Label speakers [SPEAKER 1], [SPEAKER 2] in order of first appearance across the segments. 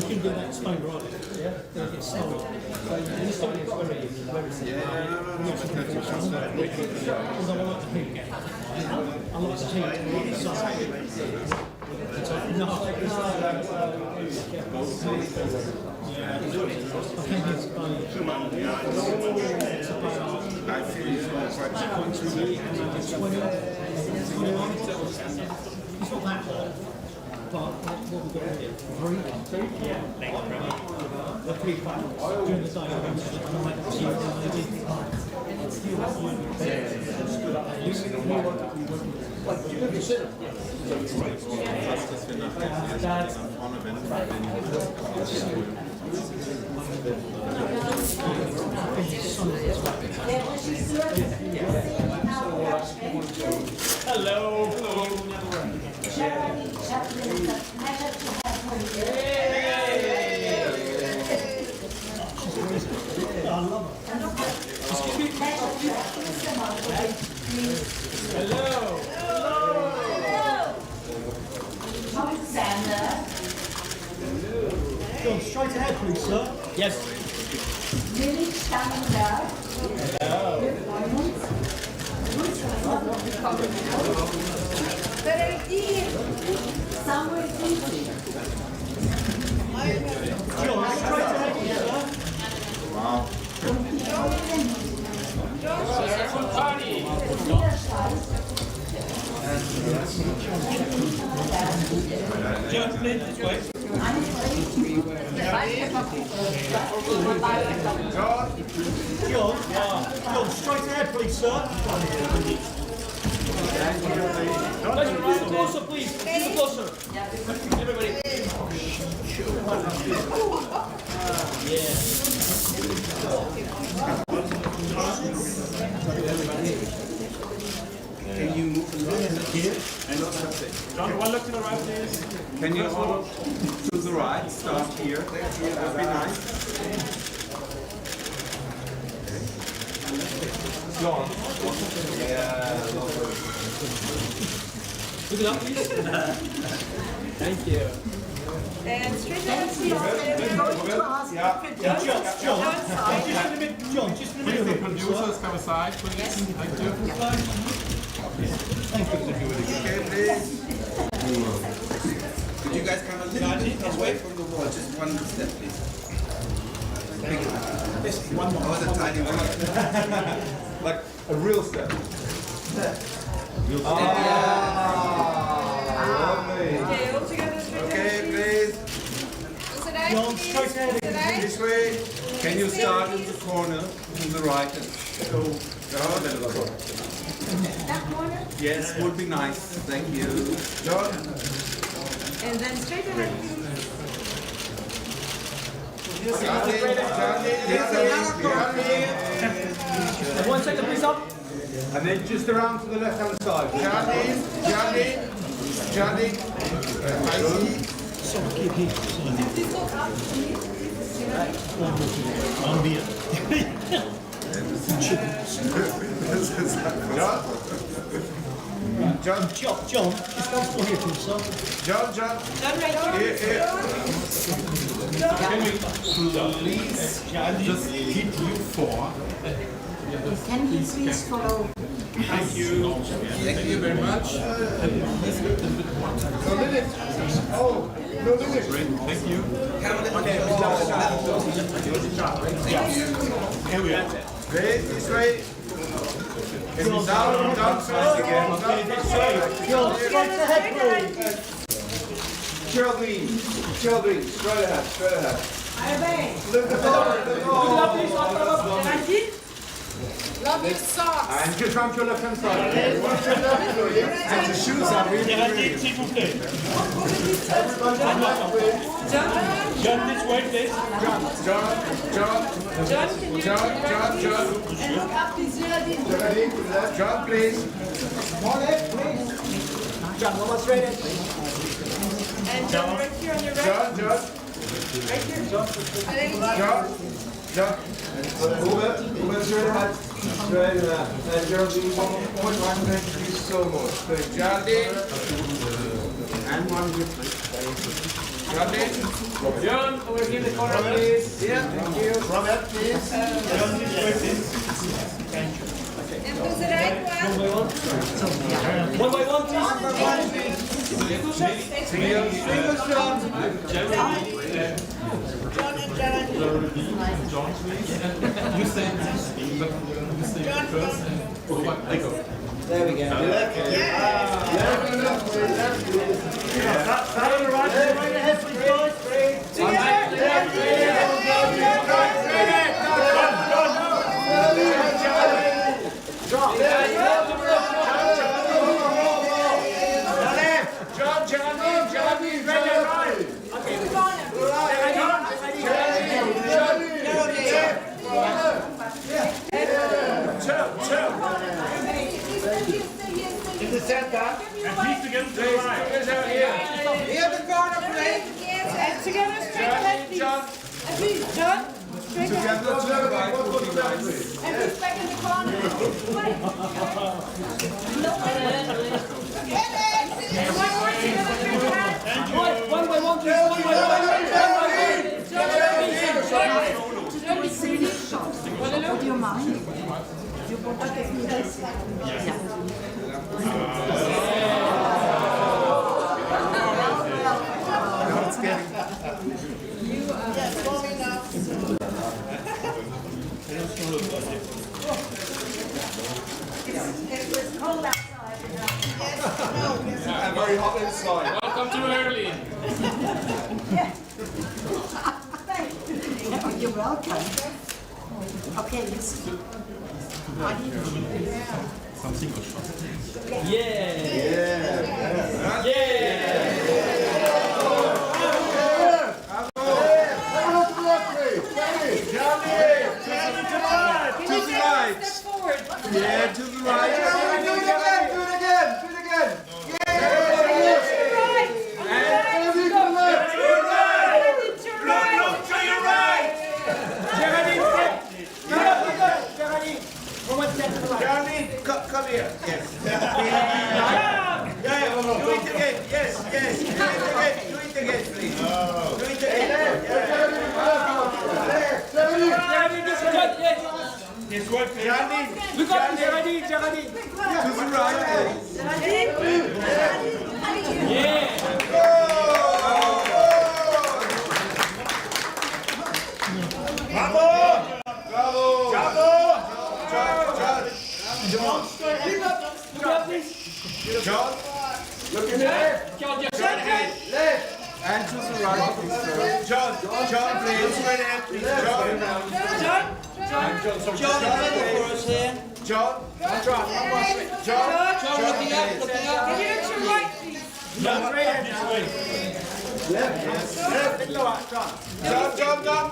[SPEAKER 1] you can do that stone right. Yeah, it's stone. So you start it where it is. Because I like the heat. I like the heat on the side. No, I think it's
[SPEAKER 2] I feel it's quite
[SPEAKER 1] 21. It's not that hot. But what we've got here, three? Yeah. The 3 panels. During the day, I went to the night, see what they did. Hello. Go straight ahead, please, sir. Yes.
[SPEAKER 3] Lily Schneider.
[SPEAKER 1] Hello.
[SPEAKER 3] Somewhere easy.
[SPEAKER 1] John, straight ahead, sir.
[SPEAKER 2] wow.
[SPEAKER 1] John, please, this way. John, straight ahead, please, sir. Closer, please. Closer. Everybody. Yeah.
[SPEAKER 2] Can you move here?
[SPEAKER 4] John, one look to the right, please.
[SPEAKER 2] Can you hold to the right? Start here. That would be nice. John. Yeah,
[SPEAKER 1] Look it up, please. Thank you.
[SPEAKER 3] And straight ahead, please.
[SPEAKER 1] John, just in the middle
[SPEAKER 4] The
[SPEAKER 1] here, please,
[SPEAKER 4] producers
[SPEAKER 1] sir.
[SPEAKER 4] come aside, please. Thank you.
[SPEAKER 1] Thank you.
[SPEAKER 2] Okay, please. Could you guys come a little bit away from the wall? Just one step, please.
[SPEAKER 1] This one more.
[SPEAKER 2] Oh, the tiny one. Like a real step. Lovely.
[SPEAKER 5] Okay, all together, straight
[SPEAKER 2] Okay,
[SPEAKER 5] ahead,
[SPEAKER 2] please.
[SPEAKER 1] John, straight ahead.
[SPEAKER 2] This way. Can you start in the corner to the right and go down?
[SPEAKER 3] That corner?
[SPEAKER 2] Yes, would be nice. Thank you. John.
[SPEAKER 5] And then straight ahead,
[SPEAKER 1] One second, please, up.
[SPEAKER 2] And then just around to the left hand side. Johnny. I see.
[SPEAKER 1] One beer. John, just one more here, please, sir.
[SPEAKER 2] John.
[SPEAKER 5] John right here.
[SPEAKER 4] Please, just hit you 4.
[SPEAKER 3] Can you please follow?
[SPEAKER 4] Thank you.
[SPEAKER 2] Thank you very much.
[SPEAKER 4] Great, thank you.
[SPEAKER 1] Here we are.
[SPEAKER 2] Great, this way. Down first again.
[SPEAKER 1] John, straight ahead, please.
[SPEAKER 2] Geraldine, straight ahead.
[SPEAKER 1] Look it up, please, up.
[SPEAKER 5] Love your socks.
[SPEAKER 2] And just round to your left hand side. And the shoes are really great.
[SPEAKER 1] S'il vous plaît.
[SPEAKER 5] John,
[SPEAKER 1] John, this way, please.
[SPEAKER 5] John, can you
[SPEAKER 2] John.
[SPEAKER 5] and look up to Geraldine.
[SPEAKER 2] John, please.
[SPEAKER 1] John, one more straight in.
[SPEAKER 5] And John right here on your right.
[SPEAKER 2] John.
[SPEAKER 5] Right here, John.
[SPEAKER 2] John. Over straight ahead. And Geraldine, one more time. Thank you so much. Geraldine. And one with me. John, over here in the corner, please. Yeah, thank you.
[SPEAKER 6] Robert, please.
[SPEAKER 5] And who's the right one?
[SPEAKER 1] One by one, please.
[SPEAKER 2] Fingers, John.
[SPEAKER 4] John, please. You say first and I go.
[SPEAKER 2] There we go.
[SPEAKER 6] Right ahead, please, boys.
[SPEAKER 2] In the center.
[SPEAKER 5] And please together to the right.
[SPEAKER 2] Here the corner, please.
[SPEAKER 5] And together straight ahead, please. And please, John. Straight ahead. And who's back in the corner? Wait. And one more together straight ahead.
[SPEAKER 1] One by one, please. One by
[SPEAKER 3] Would you mind? It's cold outside.
[SPEAKER 2] And very hot inside.
[SPEAKER 4] Welcome to Berlin.
[SPEAKER 3] You're welcome. Okay, listen.
[SPEAKER 4] Some single shots.
[SPEAKER 5] Step forward.
[SPEAKER 2] Yeah, to the right. Do it again. Do it again. Do it again.
[SPEAKER 5] Right.
[SPEAKER 2] And to the left.
[SPEAKER 5] To your right.
[SPEAKER 2] To your right. Geraldine, come here. Yes. Yeah. Do it again. Yes. Do it again, please. Do it again.
[SPEAKER 1] Yes, what?
[SPEAKER 2] Geraldine.
[SPEAKER 1] Look up, Geraldine.
[SPEAKER 2] To the right.
[SPEAKER 1] Yeah.
[SPEAKER 2] John, look in there. Left. And to the right. John, please. Straight ahead, please. John, looking up.
[SPEAKER 5] Can you look to your right, please?
[SPEAKER 2] John,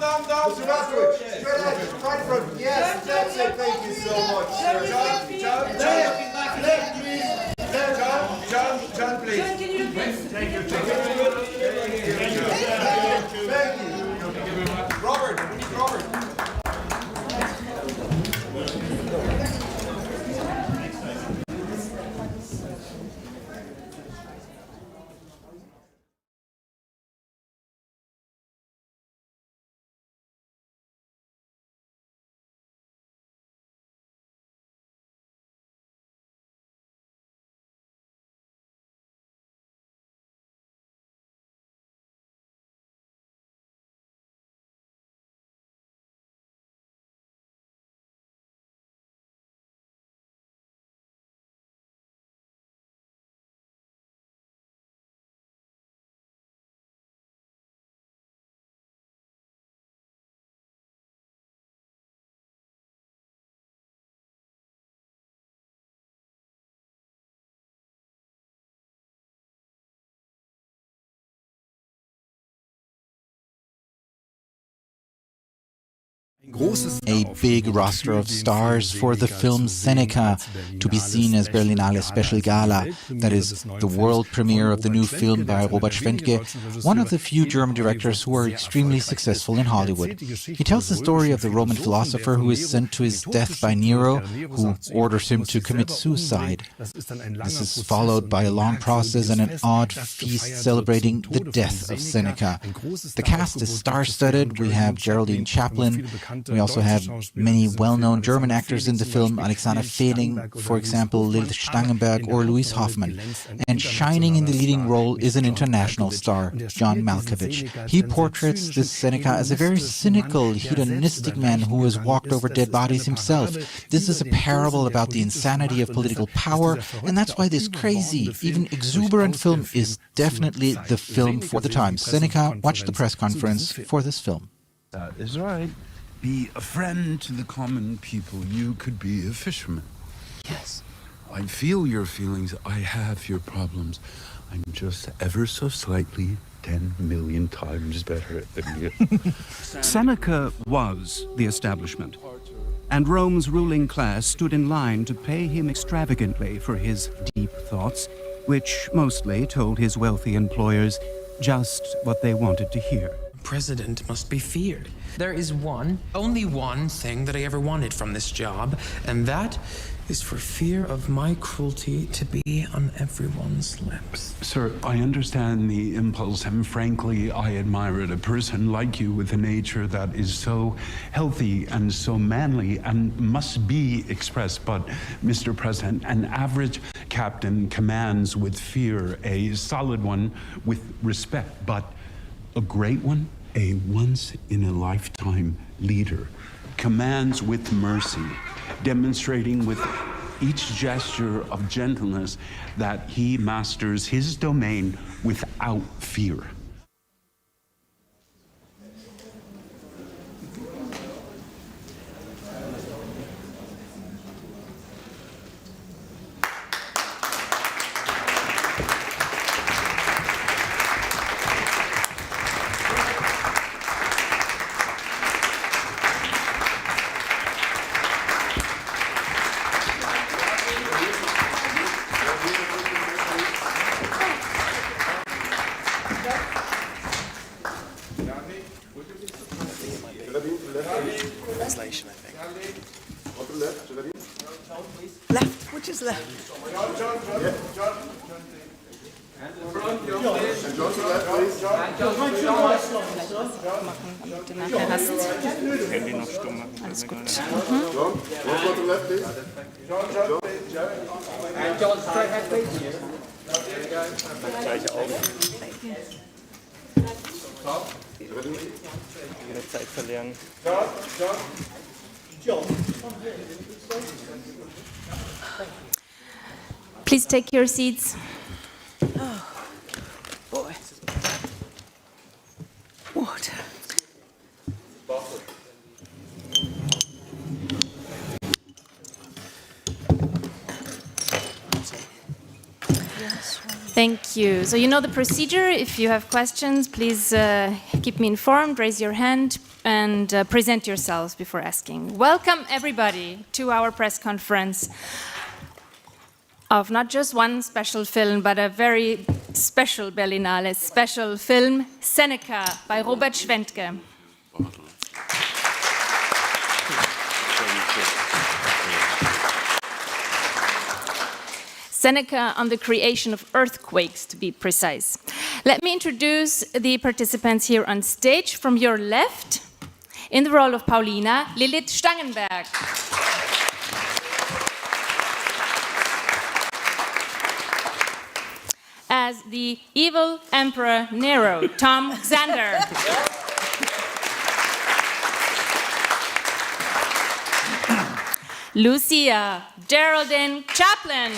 [SPEAKER 2] down. Straight ahead. Right front. Yes, that's it. Thank you so much. John, left, please. John, please.
[SPEAKER 5] John, can you look this?
[SPEAKER 2] Thank you. Robert.
[SPEAKER 7] A big roster of stars for the film Seneca, to be seen as Berlinale Special Gala, that is, the world premiere of the new film by Robert Schwentke, one of the few German directors who are extremely successful in Hollywood. He tells the story of the Roman philosopher who is sent to his death by Nero, who orders him to commit suicide. This is followed by a long process and an odd feast celebrating the death of Seneca. The cast is star-studded. We have Geraldine Chaplin. We also have many well-known German actors in the film, Alexander Fehling, for example, Lilith Stangenberg or Louise Hoffmann. And shining in the leading role is an international star, John Malkovich. He portraits this Seneca as a very cynical, hedonistic man who has walked over dead bodies himself. This is a parable about the insanity of political power, and that's why this crazy, even exuberant film is definitely the film for the time. Seneca, watch the press conference for this film.
[SPEAKER 8] That is right. Be a friend to the common people. You could be a fisherman. Yes. I feel your feelings. I have your problems. I'm just ever so slightly 10 million times better than you.
[SPEAKER 9] Seneca was the establishment, and Rome's ruling class stood in line to pay him extravagantly for his deep thoughts, which mostly told his wealthy employers just what they wanted to hear.
[SPEAKER 10] President must be feared. There is only one thing that I ever wanted from this job, and that is for fear of my cruelty to be on everyone's lips.
[SPEAKER 8] Sir, I understand the impulse, and frankly, I admire it. A person like you with a nature that is so healthy and so manly and must be expressed. But, Mr. President, an average captain commands with fear, a solid one with respect, but a great one, a once-in-a-lifetime leader, commands with mercy, demonstrating with each gesture of gentleness that he masters his domain without fear.
[SPEAKER 10] Translation, I think.
[SPEAKER 3] Left, which is left?
[SPEAKER 5] Damit du nachher hast. Alles gut.
[SPEAKER 11] Gleiche Augen. Keine Zeit verlieren.
[SPEAKER 5] Please take your seats.
[SPEAKER 3] Oh, boy. Water.
[SPEAKER 5] Thank you. So you know the procedure. If you have questions, please keep me informed, raise your hand, and present yourselves before asking. Welcome, everybody, to our press conference of not just one special film, but a very special Berlinale special film, Seneca, by Robert Schwentke. Seneca on the creation of earthquakes, to be precise. Let me introduce the participants here on stage. From your left, in the role of Paulina, Lilith Stangenberg. As the evil Emperor Nero, Tom Xander. Lucia, Geraldine Chaplin.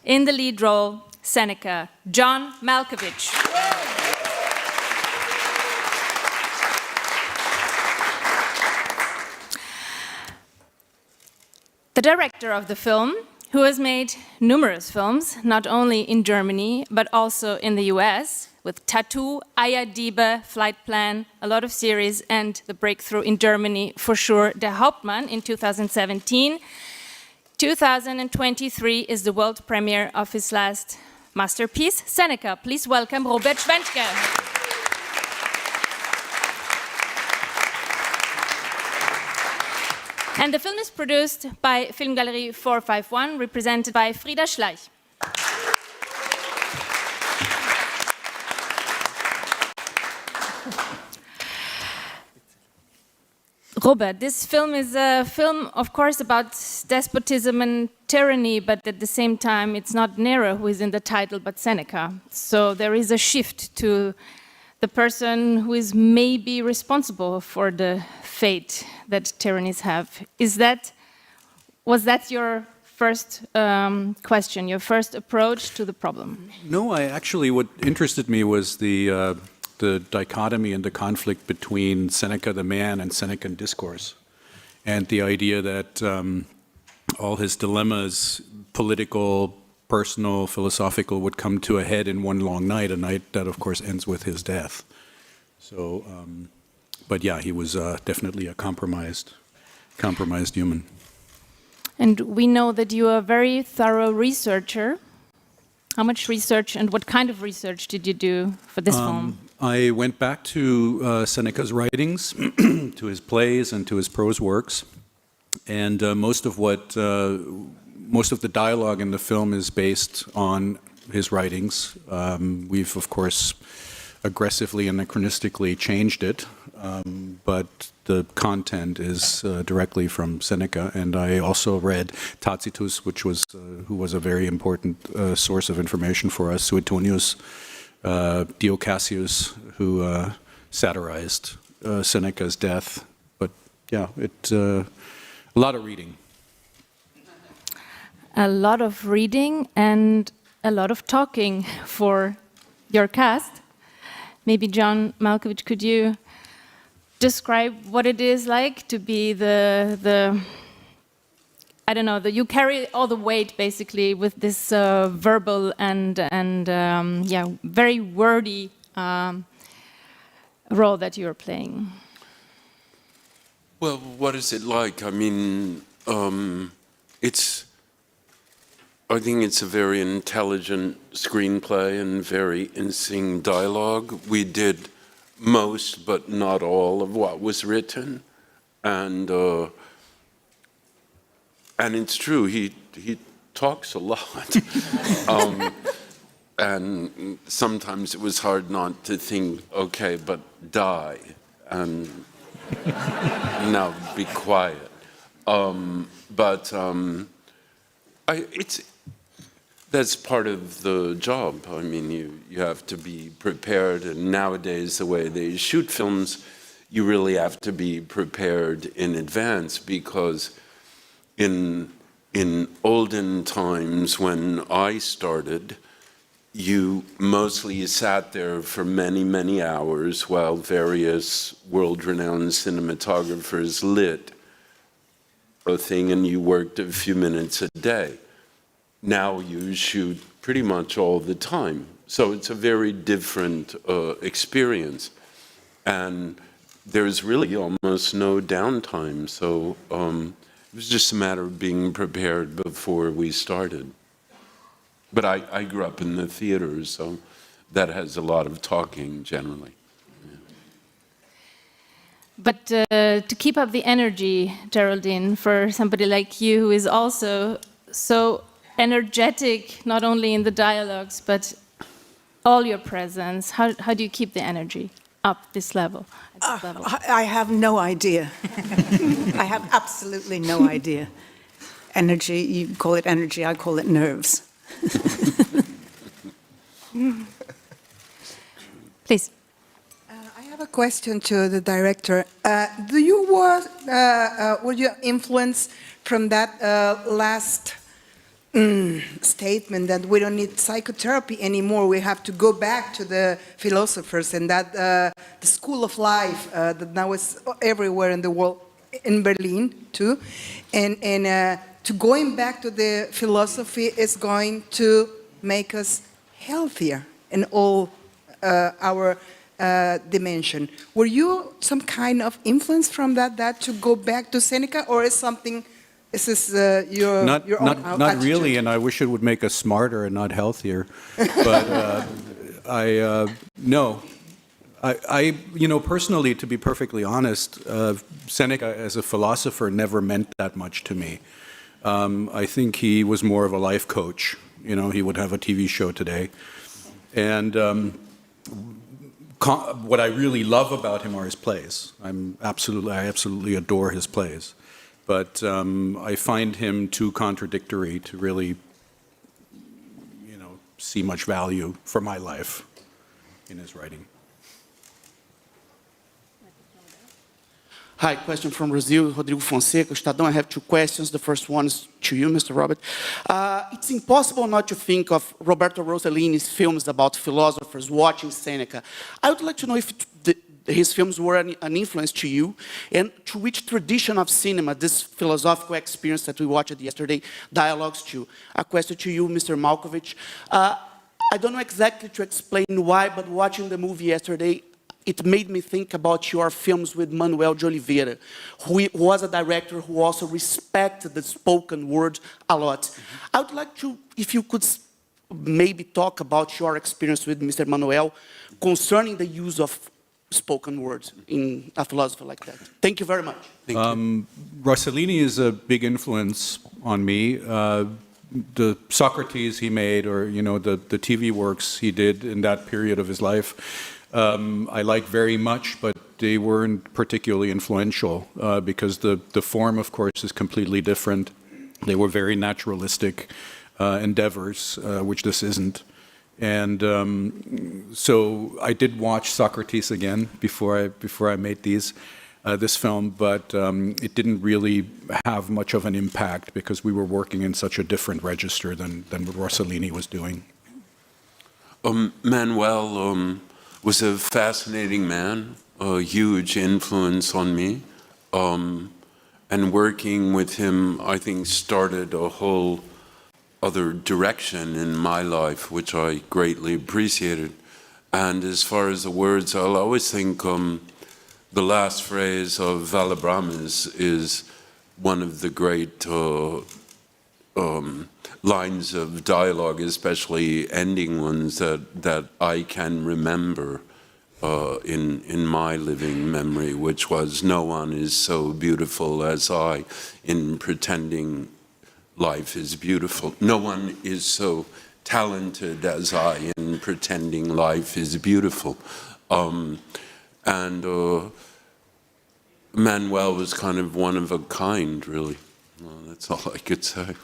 [SPEAKER 5] In the lead role, Seneca, John Malkovich. The director of the film, who has made numerous films, not only in Germany, but also in the US, with Tattoo, Eierdiebe, Flight Plan, a lot of series, and the breakthrough in Germany, for sure, Der Hauptmann in 2017. 2023 is the world premiere of his last masterpiece, Seneca. Please welcome Robert Schwentke. And the film is produced by Filmgalerie 451, represented by Frieda Schleich. Robert, this film is a film, of course, about despotism and tyranny, but at the same time, it's not Nero who is in the title, but Seneca. So there is a shift to the person who is maybe responsible for the fate that tyrannies have. Was that your first question, your first approach to the problem?
[SPEAKER 12] No, what interested me was the dichotomy and the conflict between Seneca the man and Senecan discourse, and the idea that all his dilemmas, political, personal, philosophical, would come to a head in one long night, a night that, of course, ends with his death. So, but yeah, he was definitely a compromised human. And we know that you are a very thorough researcher. How much research and what kind of research did you do for this film? I went back to Seneca's writings, to his plays and to his prose works, and most of the dialogue in the film is based on his writings. We've, of course, aggressively and anachronistically changed it, but the content is directly from Seneca. And I also read Tacitus, who was a very important source of information for us, Suetonius, Dio Cassius, who satirized Seneca's death. But yeah, a lot of reading. A lot of reading and a lot of talking for your cast. Maybe John Malkovich, could you describe what it is like to be you carry all the weight basically with this verbal and very wordy role that you're playing?
[SPEAKER 13] Well, what is it like? I mean, I think it's a very intelligent screenplay and very interesting dialogue. We did most, but not all, of what was written, and it's true. He talks a lot, and sometimes it was hard not to think, okay, but die and now be quiet. That's part of the job. I mean, you have to be prepared, and nowadays the way they shoot films, you really have to be prepared in advance, because in olden times when I started, you mostly sat there for many, many hours while various world-renowned cinematographers lit a thing, and you worked a few minutes a day. Now you shoot pretty much all the time. So it's a very different experience. And there's really almost no downtime. So it was just a matter of being prepared before we started. But I grew up in the theater, so that has a lot of talking generally.
[SPEAKER 5] But to keep up the energy, Geraldine, for somebody like you who is also so energetic, not only in the dialogues, but all your presence, how do you keep the energy up this level?
[SPEAKER 3] I have no idea. I have absolutely no idea. Energy, you call it energy, I call it nerves.
[SPEAKER 5] Please.
[SPEAKER 14] I have a question to the director. Were you influenced from that last statement that we don't need psychotherapy anymore? We have to go back to the philosophers, and that the school of life that now is everywhere in the world, in Berlin too, and to going back to the philosophy is going to make us healthier in all our dimension. Were you some kind of influence from that to go back to Seneca, or is something? Is this your own
[SPEAKER 12] not
[SPEAKER 14] attitude?
[SPEAKER 12] really, and I wish it would make us smarter and not healthier. But no. I personally, to be perfectly honest, Seneca as a philosopher never meant that much to me. I think he was more of a life coach. He would have a TV show today. And what I really love about him are his plays. I absolutely adore his plays. But I find him too contradictory to really, see much value for my life in his writing.
[SPEAKER 15] Hi, question from Brazil, Rodrigo Fonseca, Estadão. I have two questions. The first one is to you, Mr. Robert. It's impossible not to think of Roberto Rossellini's films about philosophers watching Seneca. I would like to know if his films were an influence to you, and to which tradition of cinema this philosophical experience that we watched yesterday dialogues to. A question to you, Mr. Malkovich. I don't know exactly to explain why, but watching the movie yesterday, it made me think about your films with Manuel de Oliveira, who was a director who also respected the spoken word a lot. I would like to, if you could maybe talk about your experience with Mr. Manuel concerning the use of spoken words in a philosopher like that. Thank you very much.
[SPEAKER 12] Rossellini is a big influence on me. The Socrates he made, or the TV works he did in that period of his life, I like very much, but they weren't particularly influential because the form, of course, is completely different. They were very naturalistic endeavors, which this isn't. And so I did watch Socrates again before I made this film, but it didn't really have much of an impact because we were working in such a different register than what Rossellini was doing.
[SPEAKER 13] Manuel was a fascinating man, a huge influence on me. And working with him, I think, started a whole other direction in my life, which I greatly appreciated. And as far as the words, I'll always think the last phrase of Valabramis is one of the great lines of dialogue, especially ending ones that I can remember in my living memory, which was, "No one is so beautiful as I in pretending life is beautiful. No one is so talented as I in pretending life is beautiful." And Manuel was kind of one of a kind, really. That's all I could say.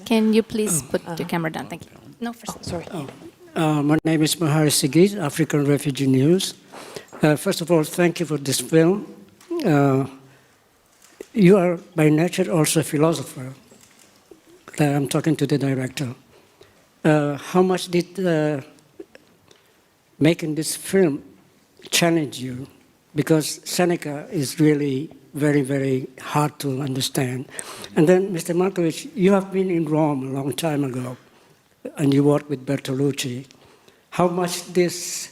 [SPEAKER 5] Can you please put the camera down? Thank you. No, first. Sorry.
[SPEAKER 6] My name is Mahar Sigit, African Refugee News. First of all, thank you for this film. You are by nature also a philosopher. I'm talking to the director. How much did making this film challenge you? Because Seneca is really very, very hard to understand. And then, Mr. Malkovich, you have been in Rome a long time ago, and you worked with Bertolucci. How much this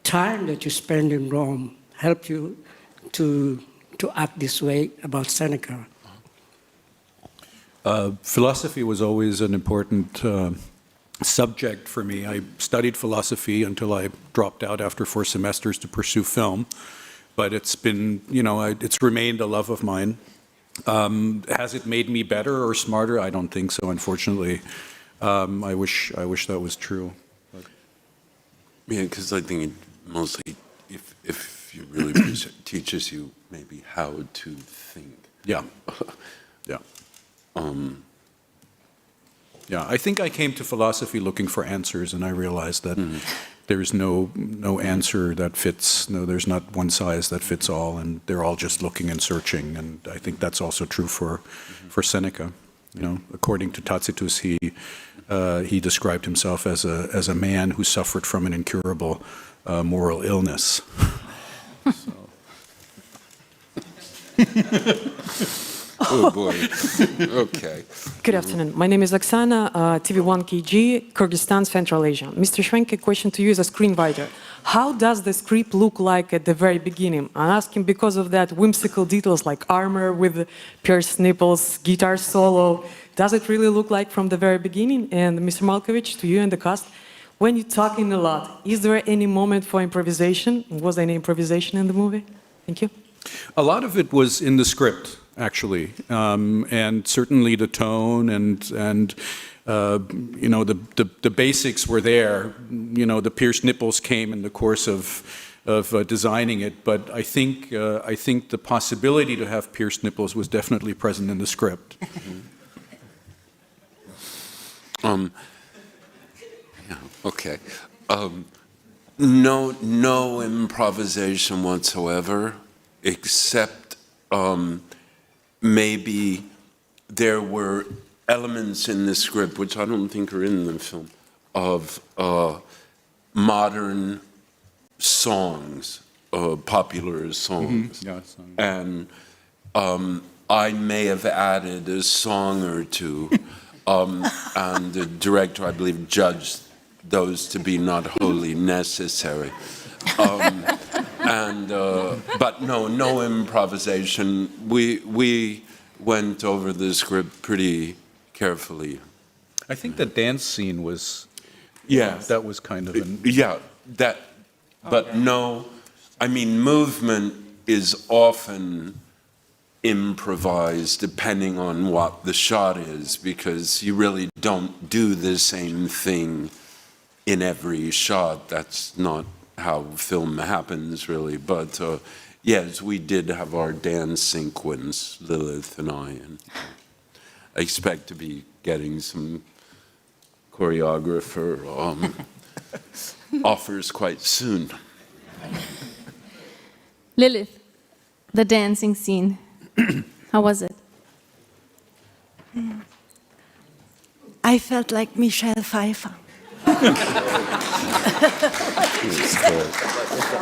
[SPEAKER 6] time that you spend in Rome helped you to act this way about Seneca?
[SPEAKER 12] Philosophy was always an important subject for me. I studied philosophy until I dropped out after 4 semesters to pursue film. But it's been, it's remained a love of mine. Has it made me better or smarter? I don't think so, unfortunately. I wish that was true. But.
[SPEAKER 13] Yeah, because I think it mostly, if you really teaches you maybe how to think.
[SPEAKER 12] Yeah. Yeah. Yeah, I think I came to philosophy looking for answers, and I realized that there's no answer that fits. No, there's not one size that fits all, and they're all just looking and searching. And I think that's also true for Seneca. According to Tacitus, he described himself as a man who suffered from an incurable moral illness. So.
[SPEAKER 13] Oh boy. Okay.
[SPEAKER 16] Good afternoon. My name is Oksana, TV1KG, Kyrgyzstan, Central Asia. Mr. Schwentke, question to you as a screenwriter. How does the script look like at the very beginning? I'm asking because of that whimsical details like armor with pierced nipples, guitar solo. Does it really look like from the very beginning? And Mr. Malkovich, to you and the cast, when you're talking a lot, is there any moment for improvisation? Was there any improvisation in the movie? Thank you.
[SPEAKER 12] A lot of it was in the script, actually, and certainly the tone and you know, the basics were there. You know, the pierced nipples came in the course of designing it, but I think the possibility to have pierced nipples was definitely present in the script.
[SPEAKER 13] Yeah, okay. No improvisation whatsoever, except maybe there were elements in the script, which I don't think are in the film, of modern songs, popular songs.
[SPEAKER 12] Yeah,
[SPEAKER 13] and I may have added a song or two, and the director, I believe, judged those to be not wholly necessary. But no improvisation. We went over the script pretty carefully.
[SPEAKER 12] I think the dance scene was,
[SPEAKER 13] yeah,
[SPEAKER 12] that was kind of an...
[SPEAKER 13] Yeah, that, but no, I mean, movement is often improvised depending on what the shot is, because you really don't do the same thing in every shot. That's not how film happens, really. But yes, we did have our dance sequence, Lilith and I, and I expect to be getting some choreographer offers quite soon.
[SPEAKER 5] Lilith, the dancing scene. How was it?
[SPEAKER 17] I felt like Michelle Pfeiffer.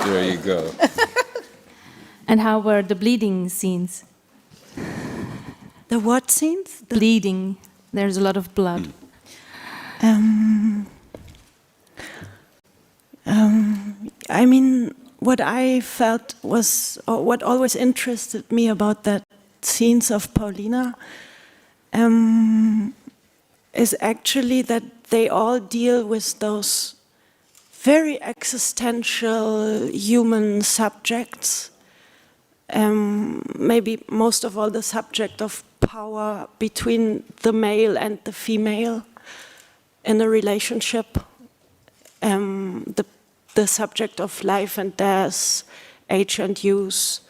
[SPEAKER 13] There you go.
[SPEAKER 5] And how were the bleeding scenes?
[SPEAKER 17] The what scenes? The
[SPEAKER 5] bleeding. There's a lot of blood.
[SPEAKER 17] I mean, what I felt was, or what always interested me about that scenes of Paulina is actually that they all deal with those very existential human subjects. Maybe most of all the subject of power between the male and the female in a relationship. The subject of life and death, age and youth,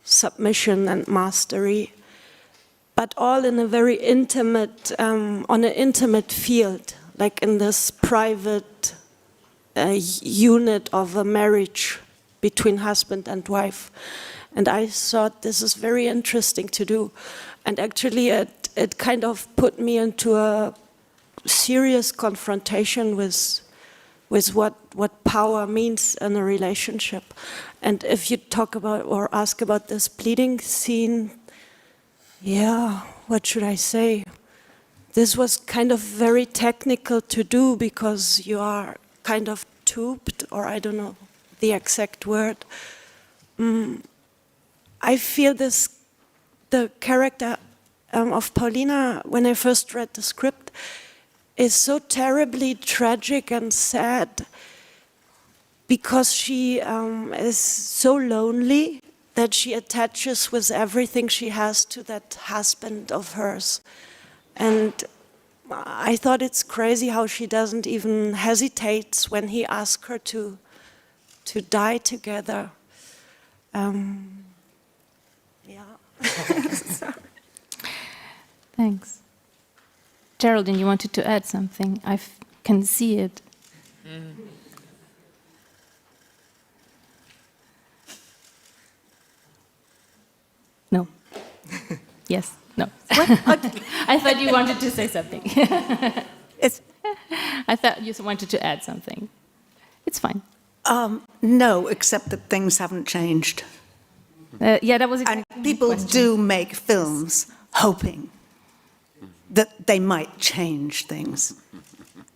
[SPEAKER 17] submission and mastery, but all in a very intimate, on an intimate field, like in this private unit of a marriage between husband and wife. And I thought this is very interesting to do. And actually it kind of put me into a serious confrontation with what power means in a relationship. And if you talk about or ask about this bleeding scene, yeah, what should I say? This was kind of very technical to do because you are kind of tubed, or I don't know the exact word. I feel the character of Paulina, when I first read the script, is so terribly tragic and sad because she is so lonely that she attaches with everything she has to that husband of hers. And I thought it's crazy how she doesn't even hesitate when he asks her to die together. Yeah.
[SPEAKER 5] Thanks. Geraldine, you wanted to add something. I can see it. No. Yes. No. I thought you wanted to say something. I thought you wanted to add something. It's fine.
[SPEAKER 3] No, except that things haven't changed.
[SPEAKER 5] Yeah, that was
[SPEAKER 3] and people do make films hoping that they might change things.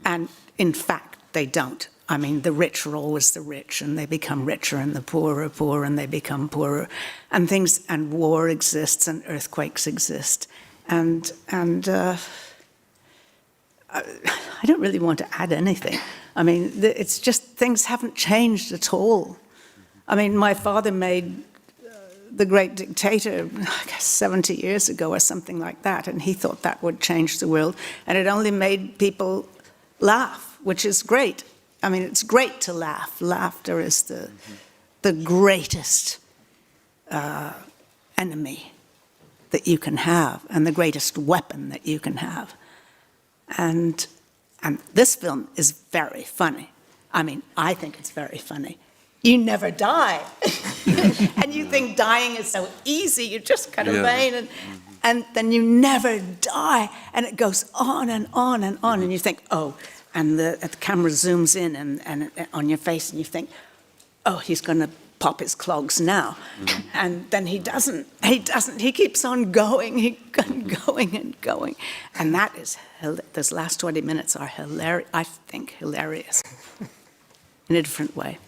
[SPEAKER 3] And in fact, they don't. I mean, the rich are always the rich, and they become richer, and the poor are poor, and they become poorer. And things, and war exists, and earthquakes exist. And I don't really want to add anything. I mean, it's just things haven't changed at all. I mean, my father made The Great Dictator, I guess 70 years ago or something like that, and he thought that would change the world, and it only made people laugh, which is great. I mean, it's great to laugh. Laughter is the greatest enemy that you can have, and the greatest weapon that you can have. And this film is very funny. I mean, I think it's very funny. You never die. And you think dying is so easy, you just cut a vein, and then you never die. And it goes on and on and on, and you think, oh, and the camera zooms in and on your face, and you think, oh, he's going to pop his clogs now. And then he doesn't. He keeps on going, going and going. And that is, those last 20 minutes are hilarious, I think hilarious, in a different way.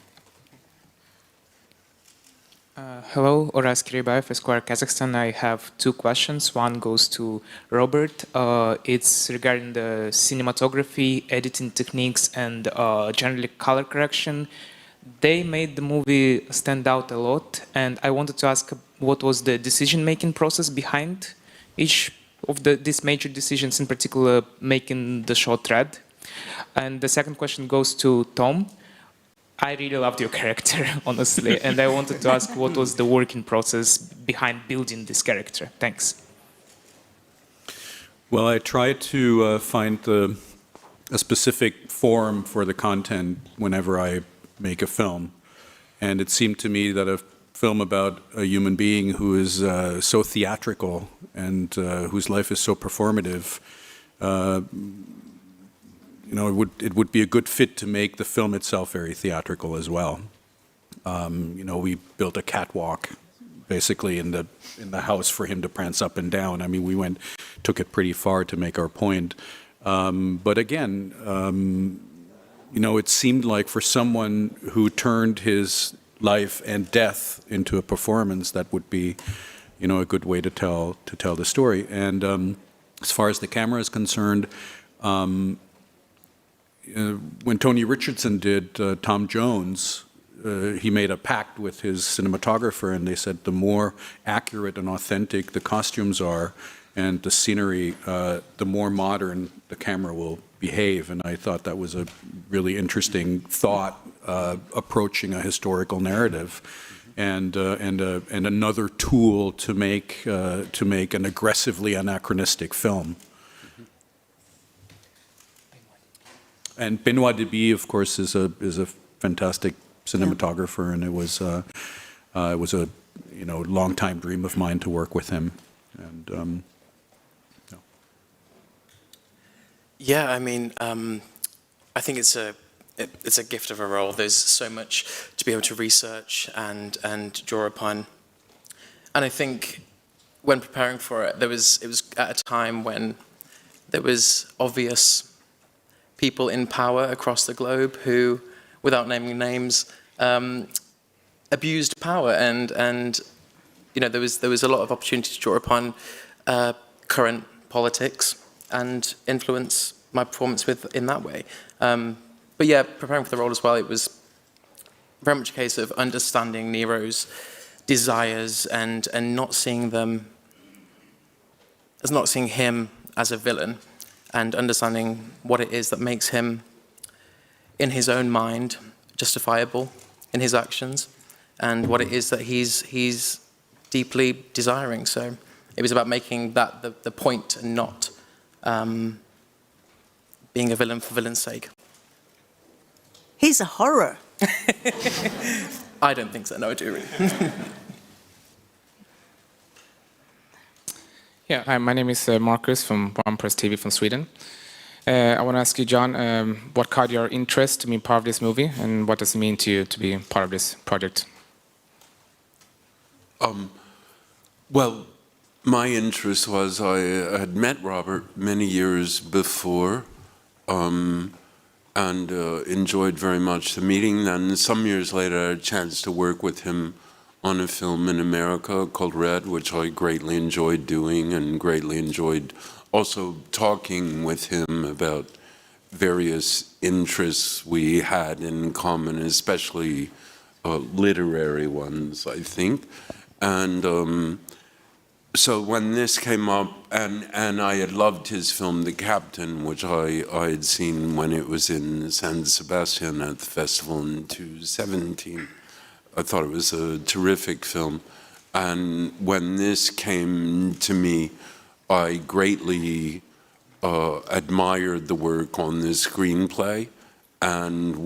[SPEAKER 18] Hello, Oras Kiribayev, Esquire, Kazakhstan. I have two questions. One goes to Robert. It's regarding the cinematography, editing techniques, and generally color correction. They made the movie stand out a lot, and I wanted to ask what was the decision-making process behind each of these major decisions, in particular making the short Red. And the second question goes to Tom. I really loved your character, honestly, and I wanted to ask what was the working process behind building this character. Thanks.
[SPEAKER 12] Well, I try to find a specific form for the content whenever I make a film. And it seemed to me that a film about a human being who is so theatrical and whose life is so performative, you know, it would be a good fit to make the film itself very theatrical as well. You know, we built a catwalk basically in the house for him to prance up and down. I mean, took it pretty far to make our point. But again, you know, it seemed like for someone who turned his life and death into a performance, that would be, you know, a good way to tell the story. And as far as the camera is concerned, when Tony Richardson did Tom Jones, he made a pact with his cinematographer, and they said the more accurate and authentic the costumes are and the scenery, the more modern the camera will behave. And I thought that was a really interesting thought, approaching a historical narrative, and another tool to make an aggressively anachronistic film. And Benoit Deby, of course, is a fantastic cinematographer, and it was a you know, long-time dream of mine to work with him. And
[SPEAKER 19] yeah, I mean, I think it's a gift of a role. There's so much to be able to research and draw upon, and I think when preparing for it, it was at a time when there was obvious people in power across the globe who, without naming names, abused power, and you know, there was a lot of opportunity to draw upon current politics and influence my performance in that way. But yeah, preparing for the role as well, it was very much a case of understanding Nero's desires and not seeing him as a villain, and understanding what it is that makes him, in his own mind, justifiable in his actions, and what it is that he's deeply desiring. So it was about making that the point, and not being a villain for villain's sake.
[SPEAKER 3] He's a horror.
[SPEAKER 19] I don't think so, no, I do really.
[SPEAKER 18] Yeah, hi, my name is Marcus from One Press TV from Sweden. I want to ask you, John, what caught your interest to be part of this movie, and what does it mean to you to be part of this project?
[SPEAKER 13] Well, my interest was I had met Robert many years before and enjoyed very much the meeting. Then some years later, I had a chance to work with him on a film in America called Red, which I greatly enjoyed doing and greatly enjoyed also talking with him about various interests we had in common, especially literary ones, I think. And so when this came up, and I had loved his film, The Captain, which I had seen when it was in San Sebastian at the festival in 2017. I thought it was a terrific film. And when this came to me, I greatly admired the work on the screenplay. And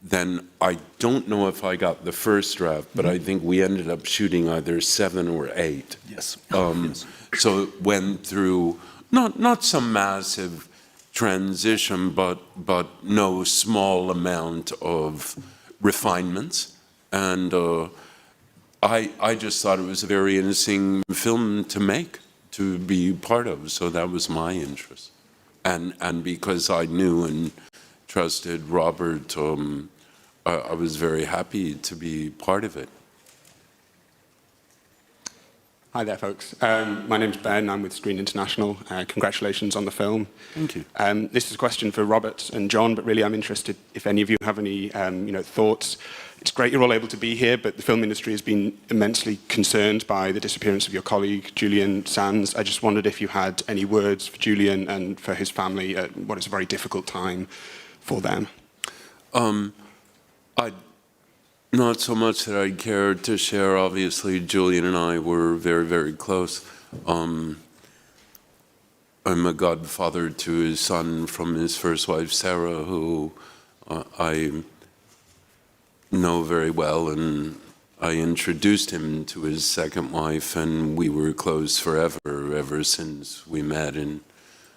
[SPEAKER 13] then I don't know if I got the first draft, but I think we ended up shooting either 7 or 8.
[SPEAKER 1] Yes.
[SPEAKER 13] Yes. So it went through not some massive transition, but no small amount of refinements. And I just thought it was a very interesting film to make, to be part of. So that was my interest. And because I knew and trusted Robert, I was very happy to be part of it.
[SPEAKER 20] Hi there, folks. My name's Ben. I'm with Screen International. Congratulations on the film.
[SPEAKER 13] Thank you.
[SPEAKER 20] This is a question for Robert and John, but really I'm interested if any of you have any thoughts. It's great you're all able to be here, but the film industry has been immensely concerned by the disappearance of your colleague, Julian Sands. I just wondered if you had any words for Julian and for his family at what is a very difficult time for them.
[SPEAKER 13] Not so much that I care to share. Obviously, Julian and I were very, very close. I'm a godfather to his son from his first wife, Sarah, who I know very well, and I introduced him to his second wife, and we were close forever, ever since we met in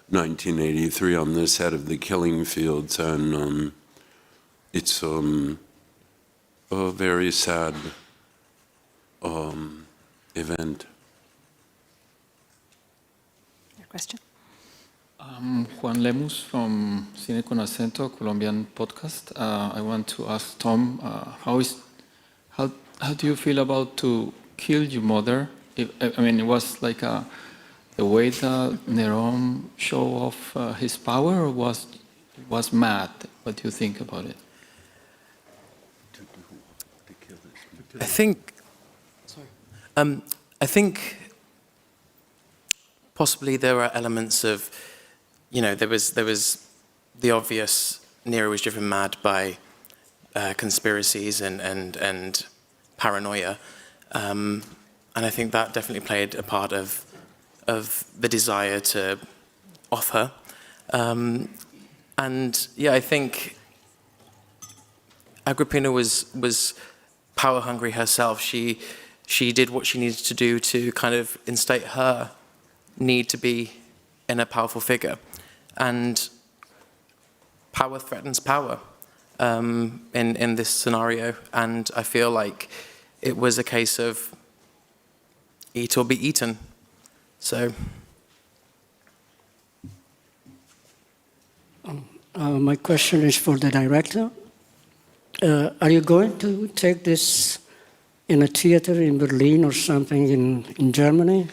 [SPEAKER 13] 1983 on the set of The Killing Fields, and it's a very sad event.
[SPEAKER 5] Your question?
[SPEAKER 4] Juan Lemus from Cine con Acento, Colombian podcast. I want to ask Tom, how do you feel about to kill your mother? I mean, it was like the way that Nerón show off his power, or was mad? What do you think about it?
[SPEAKER 19] I think possibly there are elements of, there was the obvious, Nero was driven mad by conspiracies and paranoia, and I think that definitely played a part of the desire to off her, and yeah, I think Agrippina was power hungry herself. She did what she needed to do to kind of instate her need to be in a powerful figure, and power threatens power in this scenario. And I feel like it was a case of eat or be eaten. So.
[SPEAKER 6] My question is for the director. Are you going to take this in a theater in Berlin or something in Germany?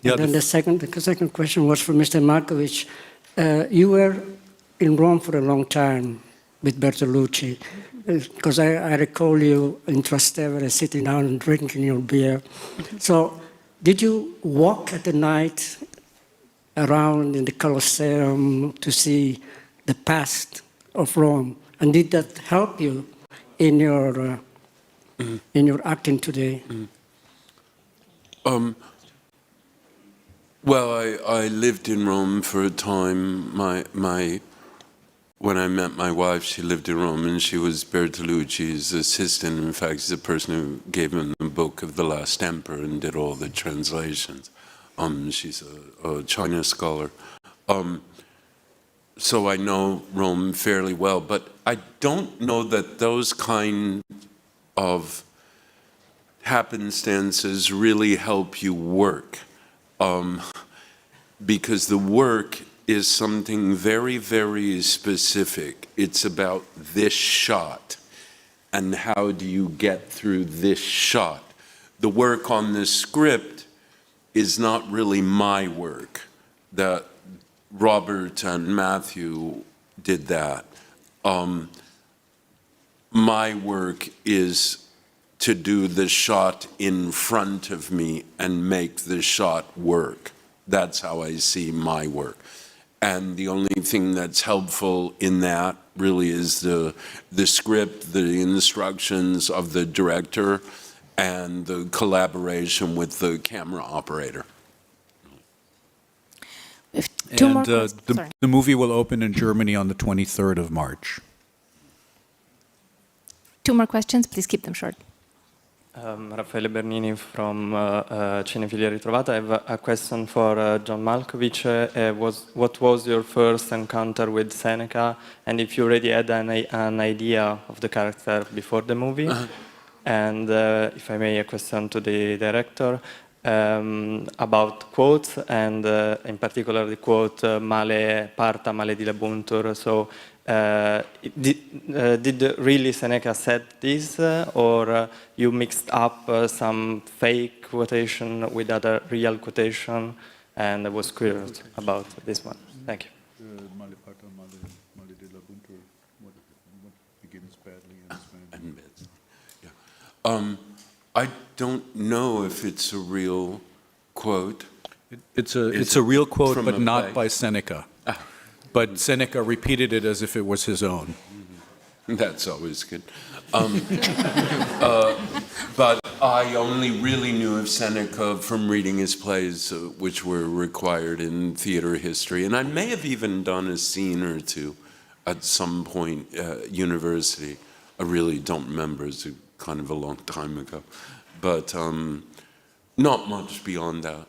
[SPEAKER 6] Yeah, and then the second question was for Mr. Markovich. You were in Rome for a long time with Bertolucci, because I recall you in Trastevere sitting down and drinking your beer. So did you walk at the night around in the Colosseum to see the past of Rome? And did that help you in your acting today?
[SPEAKER 13] Well, I lived in Rome for a time. When I met my wife, she lived in Rome, and she was Bertolucci's assistant. In fact, she's the person who gave him the book of The Last Emperor and did all the translations. She's a China scholar. So I know Rome fairly well, but I don't know that those kind of happenstances really help you work, because the work is something very, very specific. It's about this shot, and how do you get through this shot. The work on the script is not really my work. That Robert and Matthew did that. My work is to do the shot in front of me and make the shot work. That's how I see my work. And the only thing that's helpful in that really is the script, the instructions of the director, and the collaboration with the camera operator.
[SPEAKER 12] And the movie will open in Germany on the 23rd of March.
[SPEAKER 5] 2 more questions, please keep them short.
[SPEAKER 11] Raffaele Bernini from Cinefilia Ritrovata. I have a question for John Malkovich. What was your first encounter with Seneca, and if you already had an idea of the character before the movie? And if I may, a question to the director about quotes, and in particular the quote "Male parta, male dilabuntur." So did really Seneca said this, or you mixed up some fake quotation with other real quotation? And I was curious about this one. Thank you.
[SPEAKER 12] Male parta, male dilabuntur. What begins badly and ends badly.
[SPEAKER 13] I don't know if it's a real quote.
[SPEAKER 12] It's a real quote, but not by Seneca. But Seneca repeated it as if it was his own.
[SPEAKER 13] That's always good. But I only really knew of Seneca from reading his plays, which were required in theater history. And I may have even done a scene or two at some point at university. I really don't remember. It's kind of a long time ago. But not much beyond that.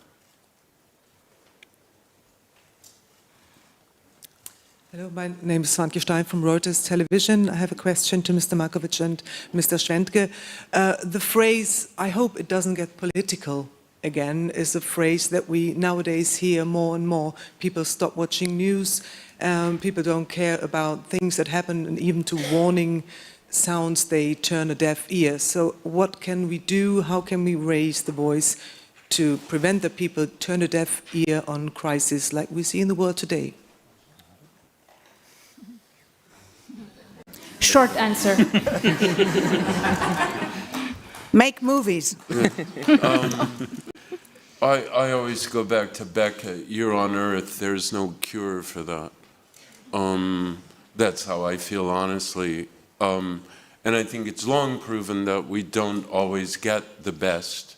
[SPEAKER 21] Hello, my name is Svante Stein from Reuters Television. I have a question to Mr. Malkovich and Mr. Schwentke. The phrase, I hope it doesn't get political again, is a phrase that we nowadays hear more and more. People stop watching news, people don't care about things that happen, and even to warning sounds, they turn a deaf ear. So what can we do? How can we raise the voice to prevent the people turn a deaf ear on crises like we see in the world today?
[SPEAKER 5] Short answer.
[SPEAKER 3] Make movies.
[SPEAKER 13] I always go back to Beckett. You're on Earth, there's no cure for that. That's how I feel, honestly. And I think it's long proven that we don't always get the best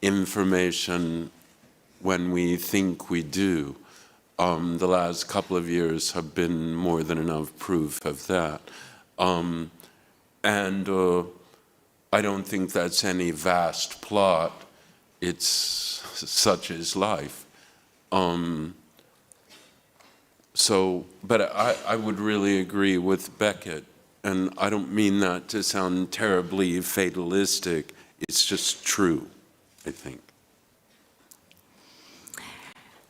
[SPEAKER 13] information when we think we do. The last couple of years have been more than enough proof of that. And I don't think that's any vast plot. It's such is life. But I would really agree with Beckett, and I don't mean that to sound terribly fatalistic. It's just true, I think.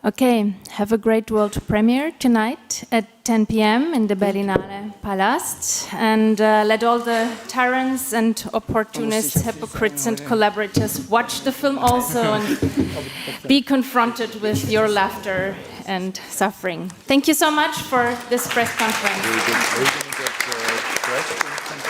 [SPEAKER 5] Okay, have a great world premiere tonight at 10 p.m. in the Berlinale Palast, and let all the tyrants and opportunists, hypocrites and collaborators watch the film also and be confronted with your laughter and suffering. Thank you so much for this press conference.
[SPEAKER 12] Are you going to get questions from the